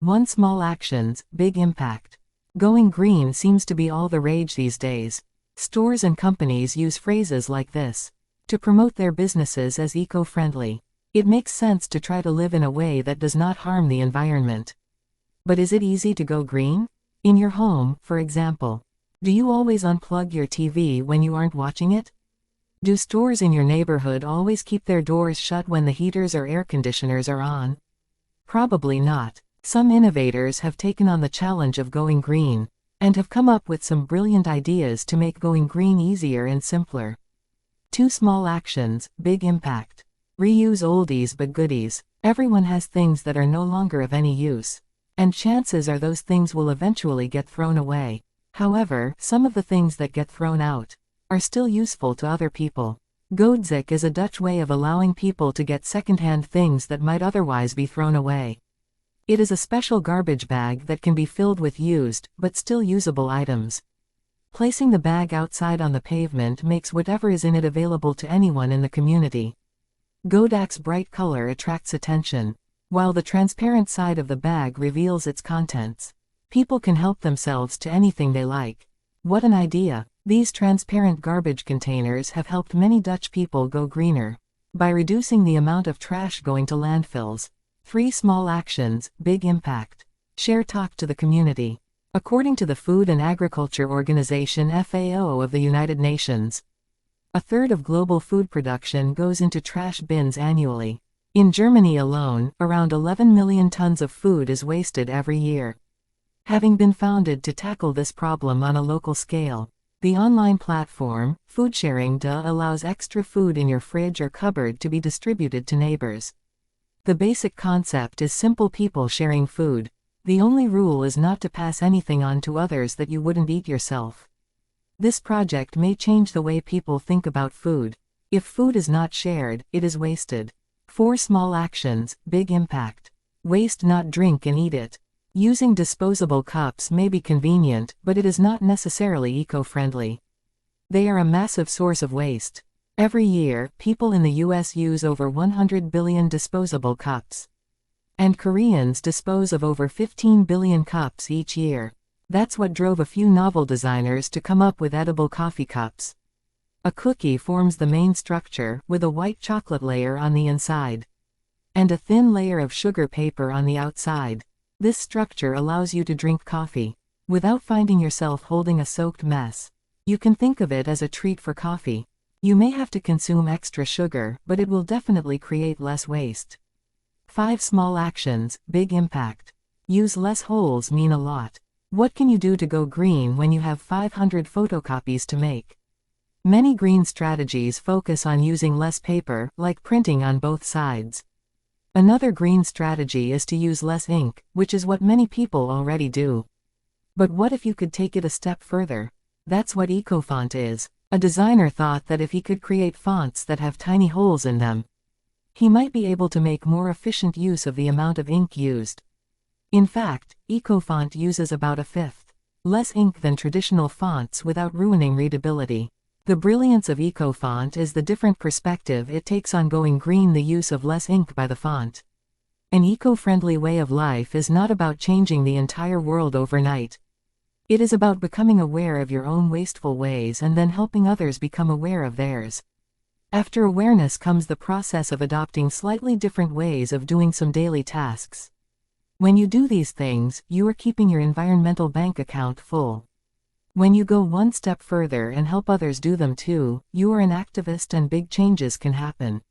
One small actions, big impact. Going green seems to be all the rage these days. Stores and companies use phrases like this to promote their businesses as eco-friendly. It makes sense to try to live in a way that does not harm the environment. But is it easy to go green? In your home, for example. Do you always unplug your TV when you aren't watching it? Do stores in your neighborhood always keep their doors shut when the heaters or air conditioners are on? Probably not. Some innovators have taken on the challenge of going green, and have come up with some brilliant ideas to make going green easier and simpler. 2 small actions, big impact. Reuse oldies but goodies. Everyone has things that are no longer of any use, and chances are those things will eventually get thrown away. However, some of the things that get thrown out are still useful to other people. Goedzak is a Dutch way of allowing people to get second-hand things that might otherwise be thrown away. It is a special garbage bag that can be filled with used, but still usable items. Placing the bag outside on the pavement makes whatever is in it available to anyone in the community. Goedzak's bright color attracts attention, while the transparent side of the bag reveals its contents. People can help themselves to anything they like. What an idea! These transparent garbage containers have helped many Dutch people go greener by reducing the amount of trash going to landfills. 3 small actions, big impact. Share talk to the community. According to the Food and Agriculture Organization (FAO) of the United Nations, 1/3 of global food production goes into trash bins annually. In Germany alone, around 11 million tons of food is wasted every year. Having been founded to tackle this problem on a local scale, the online platform, Foodsharing allows extra food in your fridge or cupboard to be distributed to neighbors. The basic concept is simple: people sharing food. The only rule is not to pass anything on to others that you wouldn't eat yourself. This project may change the way people think about food. If food is not shared, it is wasted. 4 small actions, big impact. Waste not, drink and eat it. Using disposable cups may be convenient, but it is not necessarily eco-friendly. They are a massive source of waste. Every year, people in the US use over 100 billion disposable cups. And Koreans dispose of over 15 billion cups each year. That's what drove a few novel designers to come up with edible coffee cups. A cookie forms the main structure, with a white chocolate layer on the inside and a thin layer of sugar paper on the outside. This structure allows you to drink coffee without finding yourself holding a soaked mess. You can think of it as a treat for coffee. You may have to consume extra sugar, but it will definitely create less waste. 5 small actions, big impact. Use less holes mean a lot. What can you do to go green when you have 500 photocopies to make? Many green strategies focus on using less paper, like printing on both sides. Another green strategy is to use less ink, which is what many people already do. But what if you could take it a step further? That's what EcoFont is. A designer thought that if he could create fonts that have tiny holes in them, he might be able to make more efficient use of the amount of ink used. In fact, EcoFont uses about 1/5 less ink than traditional fonts without ruining readability. The brilliance of EcoFont is the different perspective it takes on going green, the use of less ink by the font. An eco-friendly way of life is not about changing the entire world overnight. It is about becoming aware of your own wasteful ways and then helping others become aware of theirs. After awareness comes the process of adopting slightly different ways of doing some daily tasks. When you do these things, you are keeping your environmental bank account full. When you go one step further and help others do them too, you are an activist and big changes can happen.